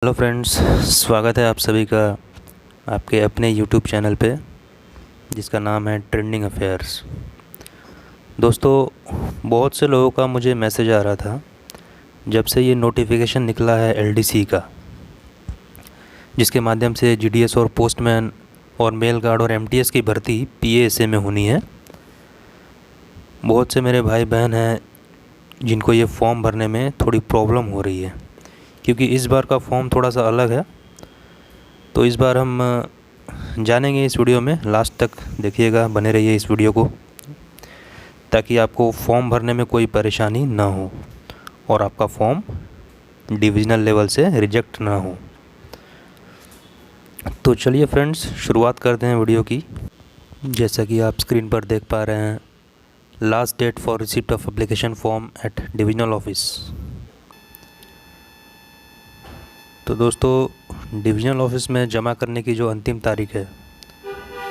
Hello friends, स्वागत है आप सभी का आपके अपने यूट्यूब चैनल पे जिसका नाम है ट्रेंडिंग अफेयर्स। दोस्तों, बहुत से लोगों का मुझे मैसेज आ रहा था जब से ये नोटिफिकेशन निकला है एलडीसी का, जिसके माध्यम से जीडीएस और पोस्टमैन और मेल गार्ड और एमटीएस की भर्ती पीएएसए में होनी है। बहुत से मेरे भाई बहन हैं जिनको ये फॉर्म भरने में थोड़ी प्रॉब्लम हो रही है, क्योंकि इस बार का फॉर्म थोड़ा सा अलग है। तो इस बार हम जानेंगे इस वीडियो में, लास्ट तक देखिएगा, बने रहिए इस वीडियो को, ताकि आपको फॉर्म भरने में कोई परेशानी ना हो और आपका फॉर्म डिविज़नल लेवल से रिजेक्ट ना हो। तो चलिए फ्रेंड्स, शुरुआत करते हैं वीडियो की। जैसा कि आप स्क्रीन पर देख पा रहे हैं, last date for receipt of application form at divisional office. तो दोस्तों, डिविजनल ऑफिस में जमा करने की जो अंतिम तारीख है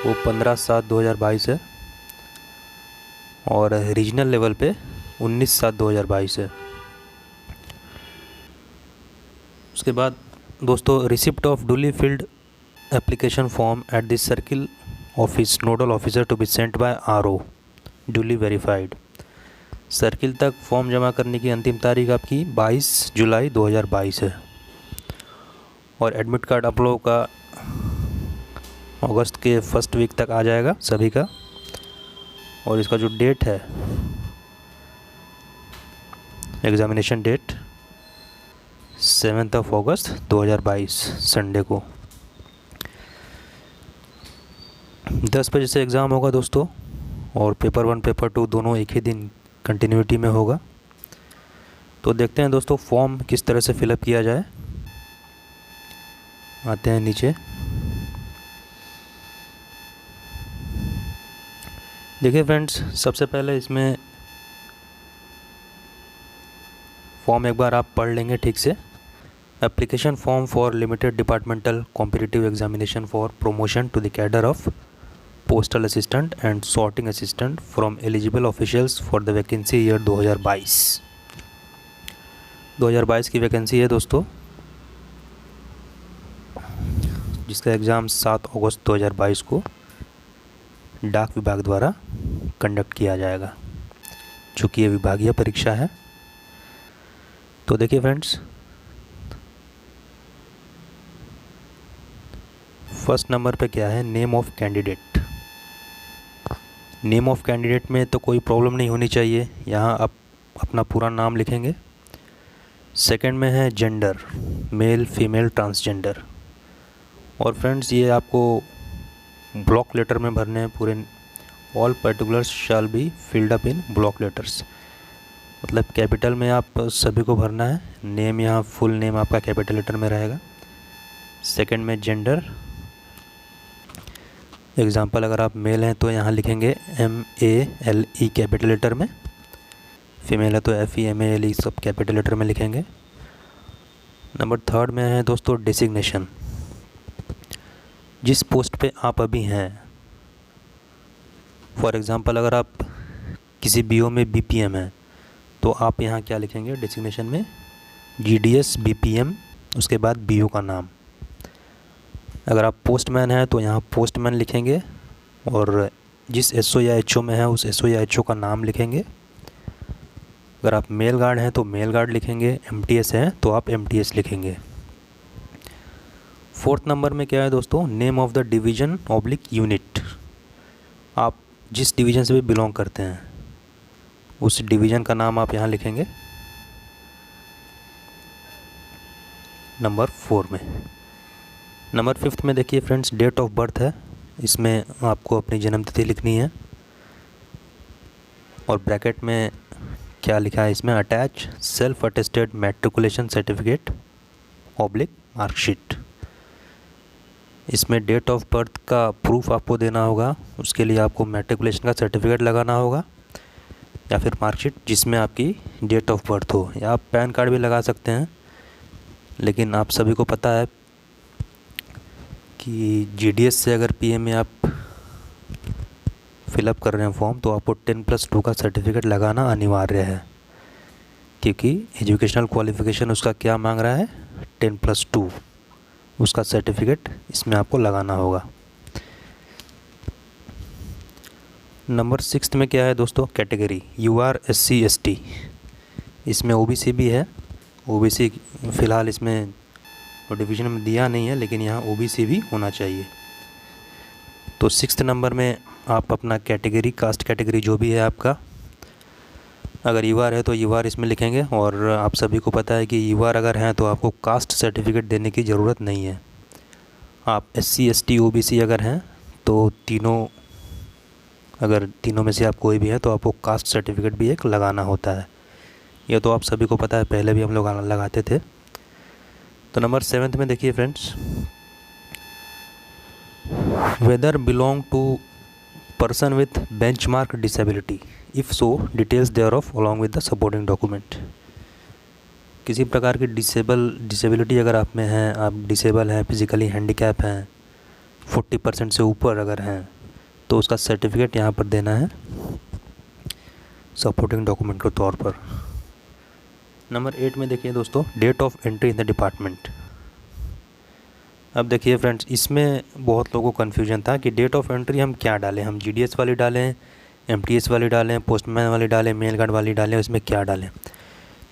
वो 15/7/2022 है और रीजनल लेवल पे 19/7/2022 है। उसके बाद दोस्तों, receipt of duly filled application form at this circle office nodal officer to be sent by RO duly verified. Circle तक फॉर्म जमा करने की अंतिम तारीख आपकी 22 जुलाई 2022 है और एडमिट कार्ड आप लोगों का अगस्त के फर्स्ट वीक तक आ जाएगा सभी का। और इसका जो डेट है, एग्ज़ामिनेशन डेट 7 अगस्त 2022 संडे को 10 बजे से एग्ज़ाम होगा दोस्तों, और पेपर 1 पेपर 2 दोनों एक ही दिन कंटिन्यूटी में होगा। तो देखते हैं दोस्तों फॉर्म किस तरह से फिलअप किया जाए। आते हैं नीचे। देखिए फ्रेंड्स, सबसे पहले इसमें फॉर्म एक बार आप पढ़ लेंगे ठीक से। Application form for limited departmental competitive examination for promotion to the cadre of postal assistant and sorting assistant from eligible officials for the vacancy year 2022 की वैकेंसी है दोस्तों, जिसका एग्ज़ाम 7 अगस्त 2022 को डाक विभाग द्वारा कंडक्ट किया जाएगा, चूँकि ये विभागीय परीक्षा है। तो देखिए फ्रेंड्स, फर्स्ट नंबर पे क्या है, name of candidate. Name of candidate में तो कोई प्रॉब्लम नहीं होनी चाहिए, यहाँ आप अपना पूरा नाम लिखेंगे। सेकंड में है जेंडर, मेल फीमेल ट्रांसजेंडर। और फ्रेंड्स, ये आपको ब्लॉक लेटर में भरने हैं पूरे। All particulars shall be filled up in block letters, मतलब कैपिटल में आप सभी को भरना है। नेम यहाँ फुल नेम आपका कैपिटल लेटर में रहेगा। सेकंड में जेंडर, एग्जांपल अगर आप मेल हैं तो यहाँ लिखेंगे MALE कैपिटल लेटर में, फीमेल है तो FEMALE सब कैपिटल लेटर में लिखेंगे। नंबर थर्ड में है दोस्तों डेसिग्नेशन, जिस पोस्ट पे आप अभी हैं। फॉर एग्ज़ाम्पल अगर आप किसी BO में BPM हैं तो आप यहाँ क्या लिखेंगे डेसिग्नेशन में, GDS BPM, उसके बाद BO का नाम। अगर आप पोस्टमैन हैं तो यहाँ पोस्टमैन लिखेंगे और जिस SO या HO में है उस SO या HO का नाम लिखेंगे। अगर आप मेल गार्ड हैं तो मेल गार्ड लिखेंगे, MTS हैं तो आप MTS लिखेंगे। फोर्थ नंबर में क्या है दोस्तों, name of the division oblique unit. आप जिस डिवीज़न से भी बिलोंग करते हैं उस डिवीज़न का नाम आप यहाँ लिखेंगे नंबर 4 में। नंबर 5 में देखिए फ्रेंड्स, डेट ऑफ बर्थ है, इसमें आपको अपनी जन्मतिथि लिखनी है। और ब्रैकेट में क्या लिखा है इसमें, attach self attested matriculation certificate oblique marksheet. इसमें डेट ऑफ बर्थ का प्रूफ आपको देना होगा, उसके लिए आपको मैट्रिकुलेशन का सर्टिफिकेट लगाना होगा या फिर मार्कशीट जिसमें आपकी डेट ऑफ बर्थ हो, या आप पैन कार्ड भी लगा सकते हैं। लेकिन आप सभी को पता है कि GDS से अगर PM में आप फिलअप कर रहे हैं फॉर्म तो आपको 10+2 का सर्टिफिकेट लगाना अनिवार्य है, क्योंकि एजुकेशनल क्वालिफ़िकेशन उसका क्या मांग रहा है, 10+2 उसका सर्टिफिकेट इसमें आपको लगाना होगा। नंबर 6 में क्या है दोस्तों, कैटेगरी UR SC ST, इसमें OBC भी है। OBC फ़िलहाल इसमें नोटिफिकेशन में दिया नहीं है, लेकिन यहाँ OBC भी होना चाहिए। तो 6th नंबर में आप अपना कैटेगरी, कास्ट कैटेगरी जो भी है आपका, अगर UR है तो UR इसमें लिखेंगे। और आप सभी को पता है कि UR अगर हैं तो आपको कास्ट सर्टिफिकेट देने की ज़रूरत नहीं है। आप SC ST OBC अगर हैं तो तीनों में से आप कोई भी है तो आपको कास्ट सर्टिफिकेट भी एक लगाना होता है। ये तो आप सभी को पता है, पहले भी हम लोग लगाते थे। तो नंबर 7 में देखिए friends, whether belong to person with benchmark disability, if so details there of along with the supporting document. किसी प्रकार की डिसेबिलिटी अगर आप में है, आप डिसेबल हैं, फिज़िकली हैंडीकैप हैं, 40% से ऊपर अगर हैं, तो उसका सर्टिफिकेट यहाँ पर देना है सपोर्टिंग डॉक्यूमेंट के तौर पर। नंबर 8 में देखिए दोस्तों, date of entry in the department. अब देखिए फ्रेंड्स, इसमें बहुत लोगों को कन्फ्यूजन था कि डेट ऑफ एंट्री हम क्या डालें, हम GDS वाली डालें, MTS वाली डालें, पोस्टमैन वाली डालें, मेल गार्ड वाली डालें, इसमें क्या डालें।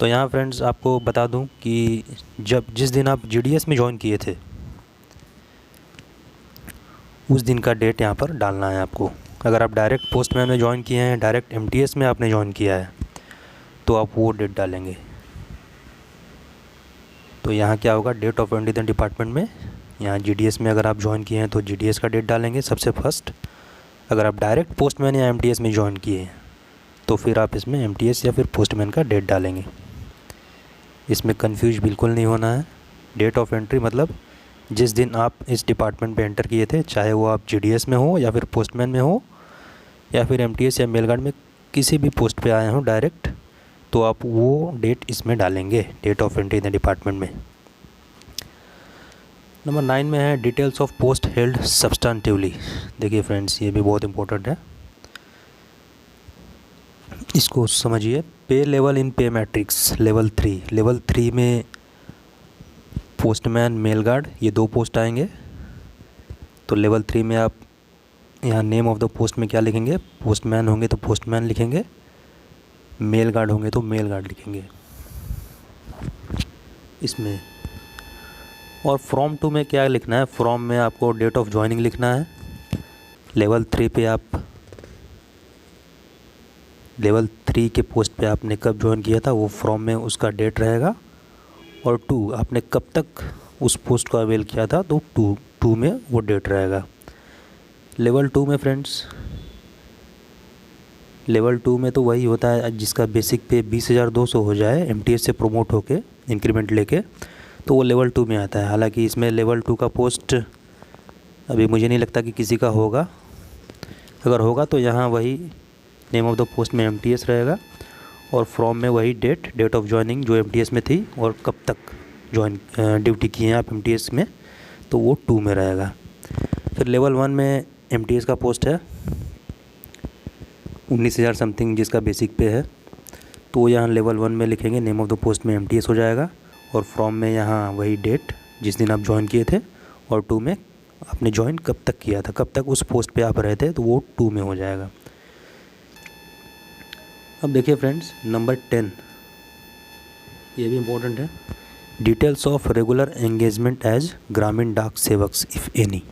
तो यहाँ फ्रेंड्स आपको बता दूँ कि जिस दिन आप GDS में ज्वाइन किए थे उस दिन का डेट यहाँ पर डालना है आपको। अगर आप डायरेक्ट पोस्टमैन में ज्वाइन किए हैं, डायरेक्ट MTS में आपने ज्वाइन किया है, तो आप वो डेट डालेंगे। तो यहाँ क्या होगा, date of entry in department में, यहाँ GDS में अगर आप ज्वाइन किए हैं तो GDS का डेट डालेंगे सबसे फर्स्ट। अगर आप डायरेक्ट पोस्टमैन या MTS में ज्वाइन किए हैं तो फिर आप इसमें MTS या फिर पोस्टमैन का डेट डालेंगे। इसमें कंफ्यूज बिल्कुल नहीं होना है। डेट ऑफ एंट्री मतलब जिस दिन आप इस डिपार्टमेंट पे एंटर किए थे, चाहे वो आप GDS में हो या फिर पोस्टमैन में हो या फिर MTS या मेल गार्ड में किसी भी पोस्ट पे आए हों डायरेक्ट, तो आप वो डेट इसमें डालेंगे, date of entry in department में। नंबर 9 में है details of post held substantively. देखिए फ्रेंड्स, ये भी बहुत इंपॉर्टेंट है, इसको समझिए। पे लेवल इन पे मैट्रिक्स लेवल 3। लेवल 3 में पोस्टमैन, मेल गार्ड, ये 2 पोस्ट आएंगे। तो लेवल 3 में आप यहाँ नेम ऑफ द पोस्ट में क्या लिखेंगे, पोस्टमैन होंगे तो पोस्टमैन लिखेंगे, मेल गार्ड होंगे तो मेल गार्ड लिखेंगे इसमें। और फ्रॉम 2 में क्या लिखना है, फ्रॉम में आपको डेट ऑफ ज्वाइनिंग लिखना है। लेवल 3 पे आप लेवल 3 के पोस्ट पे आपने कब ज्वाइन किया था वो फ्रॉम में उसका डेट रहेगा। और 2 आपने कब तक उस पोस्ट को अवेल किया था तो 2 में वो डेट रहेगा। लेवल 2 में फ्रेंड्स, लेवल 2 में तो वही होता है जिसका बेसिक पे 20,200 हो जाए, MTS से प्रमोट होके इंक्रीमेंट लेके, तो वो लेवल 2 में आता है। हालांकि इसमें लेवल 2 का पोस्ट अभी मुझे नहीं लगता कि किसी का होगा। अगर होगा तो यहाँ वही नेम ऑफ द पोस्ट में MTS रहेगा और फ्रॉम में वही डेट ऑफ ज्वाइनिंग जो MTS में थी और कब तक ज्वाइन ड्यूटी किए हैं आप MTS में, तो वो 2 में रहेगा। फिर लेवल 1 में MTS का पोस्ट है 19,000 समथिंग जिसका बेसिक पे है, तो यहाँ लेवल 1 में लिखेंगे, नेम ऑफ द पोस्ट में MTS हो जाएगा और फ्रॉम में यहाँ वही डेट जिस दिन आप ज्वाइन किए थे, और 2 में आपने ज्वाइन कब तक किया था, कब तक उस पोस्ट पे आप रहे थे, तो वो 2 में हो जाएगा। अब देखिए फ्रेंड्स, नंबर 10, ये भी इम्पोर्टेंट है, details of regular engagement as Gramin Dak sevaks if any.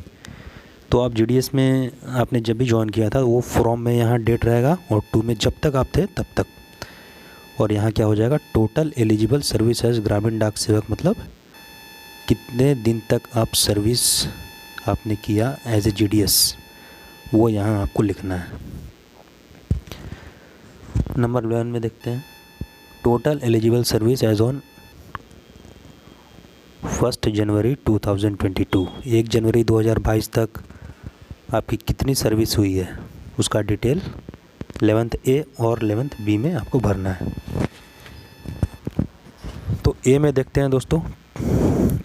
तो आप GDS में आपने जब भी ज्वाइन किया था वो फ्रॉम में यहाँ डेट रहेगा और 2 में जब तक आप थे तब तक। और यहाँ क्या हो जाएगा, total eligible service as Gramin डाक सेवक, मतलब कितने दिन तक आप सर्विस आपने किया एज ए GDS, वो यहाँ आपको लिखना है। नंबर 11 में देखते हैं, total eligible service as on 1 जनवरी 2022। 1 जनवरी 2022 तक आपकी कितनी सर्विस हुई है उसका डिटेल 11th A और 11th B में आपको भरना है। तो A में देखते हैं दोस्तों,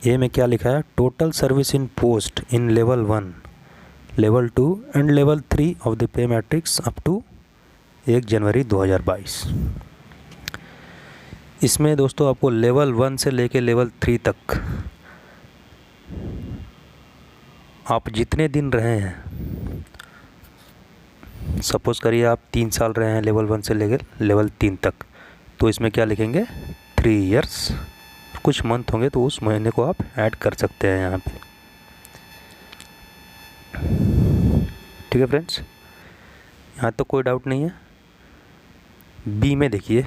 A में क्या लिखा है, total service in post in level 1, level 2 and level 3 of the pay matrix up to 1 जनवरी 2022। इसमें दोस्तों आपको लेवल 1 से लेके लेवल 3 तक आप जितने दिन रहे हैं, सपोज़ करिए आप 3 साल रहे हैं लेवल 1 से लेकर लेवल 3 तक, तो इसमें क्या लिखेंगे 3 इयर्स, कुछ मंथ होंगे तो उस महीने को आप ऐड कर सकते हैं यहाँ पे। ठीक है फ्रेंड्स, यहाँ तो कोई डाउट नहीं है। बी में देखिए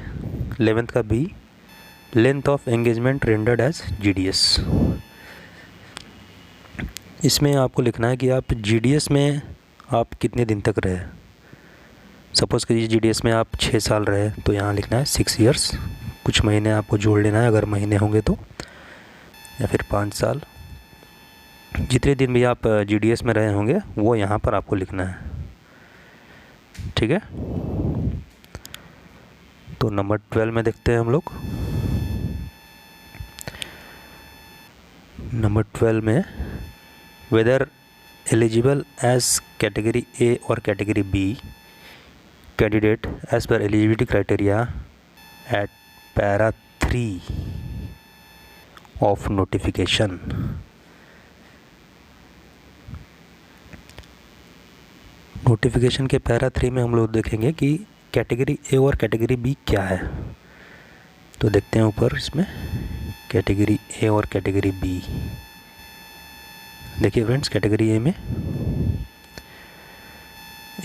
11th का B, length of engagement rendered as GDS. इसमें आपको लिखना है कि आप जीडीएस में आप कितने दिन तक रहे। सपोज़ कीजिए जीडीएस में आप 6 साल रहे तो यहाँ लिखना है 6 इयर्स, कुछ महीने आपको जोड़ लेना है अगर महीने होंगे तो, या फिर 5 साल, जितने दिन भी आप जीडीएस में रहे होंगे वो यहाँ पर आपको लिखना है। ठीक है, तो नंबर 12 में देखते हैं हम लोग। नंबर 12 में whether eligible age category A और कैटेगरी बी कैंडिडेट एज पर eligibility criteria at para 3 of notification. Notification के पैरा 3 में हम लोग देखेंगे कि कैटेगरी ए और कैटेगरी बी क्या है। तो देखते हैं ऊपर इसमें कैटेगरी ए और कैटेगरी बी। देखिए फ्रेंड्स, कैटेगरी ए में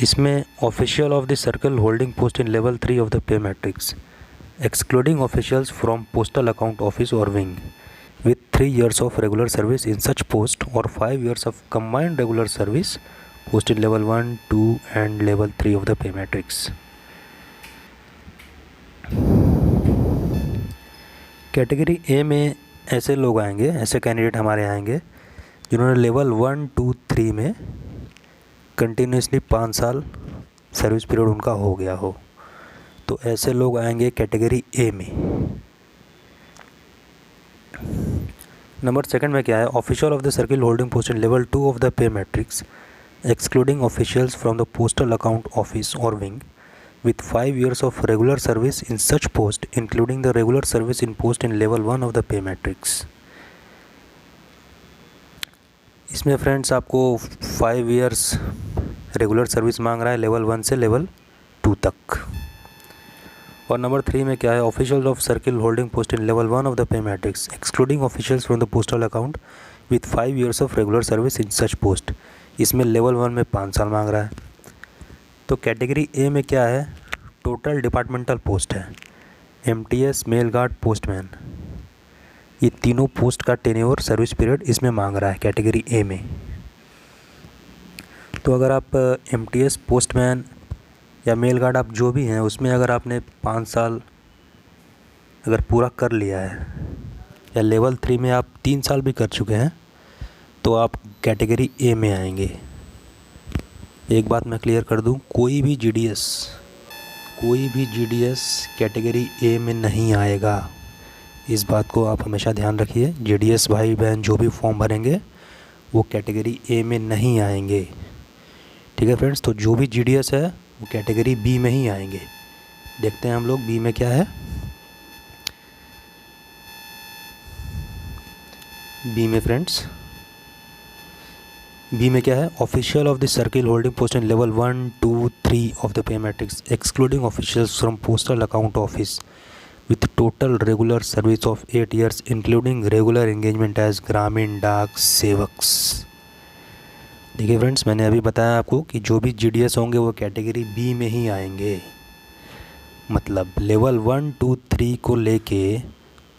इसमें official of the circle holding post in level 3 of the pay matrix excluding officials from postal account office और wing with 3 years of regular service in such post or 5 years of combined regular service post in level 1, 2 and level 3 of the pay matrix। Category A में ऐसे लोग आएंगे, ऐसे candidate हमारे आएंगे जिन्होंने level 1, 2, 3 में कंटिन्यूसली 5 साल सर्विस पीरियड उनका हो गया हो, तो ऐसे लोग आएंगे कैटेगरी ए में। नंबर 2 में क्या है, official of the circle holding post in level 2 of the pay matrix excluding officials from the postal account office और wing with 5 years of regular service in such post including the regular service in post in level 1 of the pay matrix। इसमें friends आपको 5 years regular service मांग रहा है level 1 से level 2 तक। और number 3 में क्या है, officials of circle holding post in level 1 of the pay matrix excluding officials from the postal account with 5 years of regular service in such post. इसमें लेवल 1 में 5 साल मांग रहा है। तो कैटेगरी ए में क्या है, टोटल डिपार्टमेंटल पोस्ट है, एमटीएस, मेल गार्ड, पोस्टमैन, ये तीनों पोस्ट का टेन्योर सर्विस पीरियड इसमें मांग रहा है कैटेगरी ए में। तो अगर आप एमटीएस, पोस्टमैन या मेल गार्ड आप जो भी हैं उसमें अगर आपने 5 साल अगर पूरा कर लिया है या लेवल 3 में आप 3 साल भी कर चुके हैं तो आप कैटेगरी ए में आएंगे। एक बात मैं क्लियर कर दूं, कोई भी जीडीएस कैटेगरी ए में नहीं आएगा। इस बात को आप हमेशा ध्यान रखिए। जीडीएस भाई बहन जो भी फॉर्म भरेंगे वो कैटेगरी ए में नहीं आएंगे। ठीक है फ्रेंड्स, तो जो भी जीडीएस है वो कैटेगरी बी में ही आएंगे। देखते हैं हम लोग बी में क्या है। बी में फ्रेंड्स, बी में क्या है, official of the circle holding post in level 1, 2, 3 of the pay matrix excluding officials from postal account office with total regular service of 8 years including regular engagement as Gramin Dak sevaks. देखिए friends, मैंने अभी बताया आपको कि जो भी जीडीएस होंगे वो कैटेगरी बी में ही आएंगे। मतलब लेवल 1, 2, 3 को लेके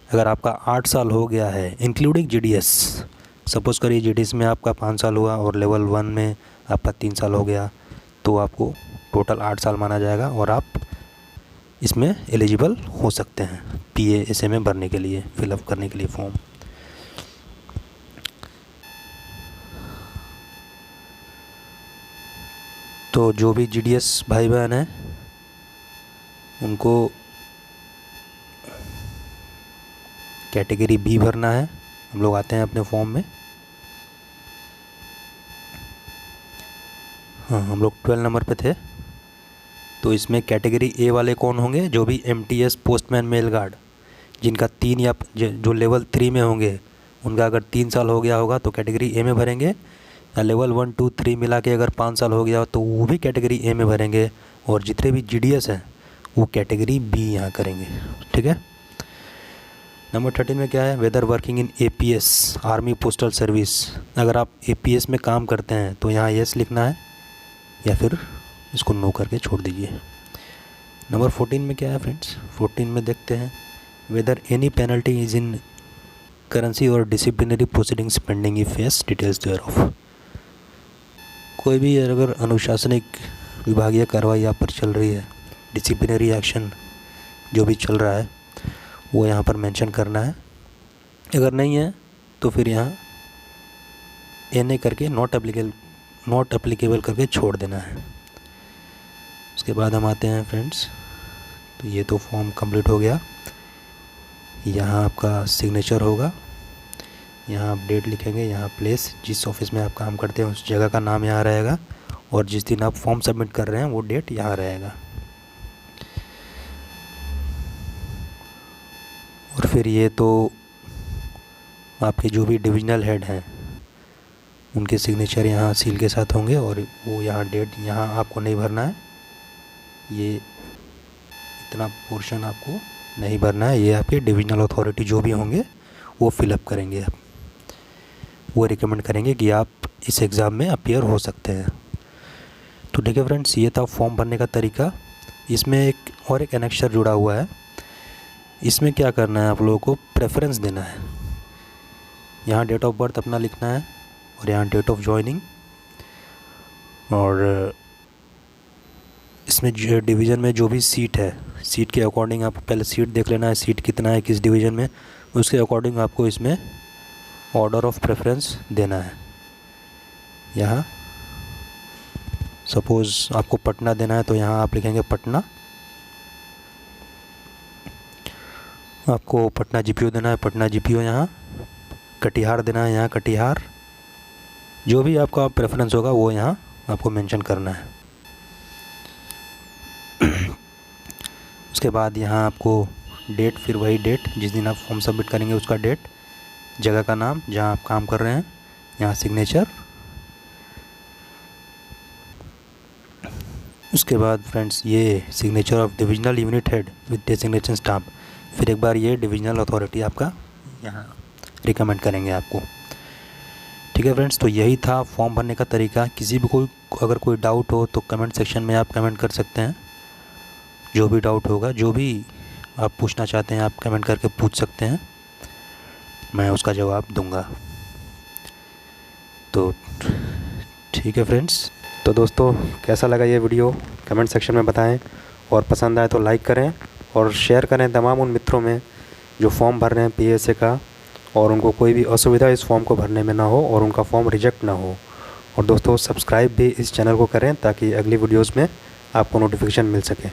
अगर आपका 8 साल हो गया है इंक्लूडिंग जीडीएस, सपोज़ करिए जीडीएस में आपका 5 साल हुआ और लेवल 1 में आपका 3 साल हो गया, तो आपको टोटल 8 साल माना जाएगा और आप इसमें एलिजिबल हो सकते हैं पीएएसए में भरने के लिए, फिलअप करने के लिए फॉर्म। तो जो भी जीडीएस भाई बहन हैं उनको कैटेगरी बी भरना है। हम लोग आते हैं अपने फॉर्म में। हाँ, हम लोग 12 नंबर पे थे। तो इसमें कैटेगरी ए वाले कौन होंगे, जो भी एमटीएस, पोस्टमैन, मेल गार्ड जिनका 3 या जो लेवल 3 में होंगे उनका अगर 3 साल हो गया होगा तो कैटेगरी ए में भरेंगे, या लेवल 1, 2, 3 मिला के अगर 5 साल हो गया हो तो वो भी कैटेगरी ए में भरेंगे, और जितने भी GDS हैं वो कैटेगरी बी यहाँ करेंगे। ठीक है। नंबर 13 में क्या है, whether working in APS army postal service. अगर आप APS में काम करते हैं तो यहाँ यस लिखना है, या फिर इसको नो करके छोड़ दीजिए। नंबर 14 में क्या है फ्रेंड्स, 14 में देखते हैं, whether any penalty is in currency और disciplinary proceedings pending if yes details there of. कोई भी अगर अनुशासनिक विभागीय कार्रवाई आप पर चल रही है, डिसिप्लिनरी एक्शन जो भी चल रहा है वो यहाँ पर मेंशन करना है। अगर नहीं है तो फिर यहाँ NA करके नॉट एप्लीकेबल करके छोड़ देना है। उसके बाद हम आते हैं फ्रेंड्स, तो ये तो फॉर्म कंप्लीट हो गया। यहाँ आपका सिग्नेचर होगा, यहाँ आप डेट लिखेंगे, यहाँ प्लेस, जिस ऑफिस में आप काम करते हैं उस जगह का नाम यहाँ रहेगा, और जिस दिन आप फॉर्म सबमिट कर रहे हैं वो डेट यहाँ रहेगा। और फिर ये तो आपके जो भी डिविजनल हेड हैं उनके सिग्नेचर यहाँ सील के साथ होंगे, और वो यहाँ डेट यहाँ आपको नहीं भरना है, ये इतना पोर्शन आपको नहीं भरना है, ये आपके डिविजनल अथॉरिटी जो भी होंगे वो फिलअप करेंगे। वो रिकमेंड करेंगे कि आप इस एग्ज़ाम में अपीयर हो सकते हैं। तो ठीक है फ्रेंड्स, ये था फॉर्म भरने का तरीका। इसमें एक एनेक्सर जुड़ा हुआ है, इसमें क्या करना है, आप लोगों को प्रेफरेंस देना है। यहाँ डेट ऑफ बर्थ अपना लिखना है, और यहाँ डेट ऑफ जॉइनिंग, और इसमें जो डिवीज़न में जो भी सीट है, सीट के अकॉर्डिंग आपको पहले सीट देख लेना है, सीट कितना है किस डिवीज़न में, उसके अकॉर्डिंग आपको इसमें ऑर्डर ऑफ प्रेफरेंस देना है। यहाँ सपोज़ आपको पटना देना है तो यहाँ आप लिखेंगे पटना, आपको पटना GPO देना है पटना GPO, यहाँ कटिहार देना है यहाँ कटिहार, जो भी आपका प्रेफरेंस होगा वो यहाँ आपको मेंशन करना है। उसके बाद यहाँ आपको डेट, फिर वही डेट जिस दिन आप फॉर्म सबमिट करेंगे उसका डेट, जगह का नाम जहाँ आप काम कर रहे हैं, यहाँ सिग्नेचर। उसके बाद फ्रेंड्स ये signature of divisional unit head with designation stamp, फिर एक बार ये डिविजनल अथॉरिटी आपका यहाँ रिकमेंड करेंगे आपको। ठीक है फ्रेंड्स, तो यही था फॉर्म भरने का तरीका। किसी भी अगर कोई डाउट हो तो कमेंट सेक्शन में आप कमेंट कर सकते हैं, जो भी डाउट होगा, जो भी आप पूछना चाहते हैं आप कमेंट करके पूछ सकते हैं, मैं उसका जवाब दूंगा। तो ठीक है फ्रेंड्स, तो दोस्तों कैसा लगा ये वीडियो कमेंट सेक्शन में बताएं, और पसंद आए तो लाइक करें और शेयर करें तमाम उन मित्रों में जो फॉर्म भर रहे हैं PSA का, और उनको कोई भी असुविधा इस फॉर्म को भरने में ना हो और उनका फॉर्म रिजेक्ट ना हो। और दोस्तों सब्सक्राइब भी इस चैनल को करें ताकि अगली वीडियोस में आपको नोटिफिकेशन मिल सके।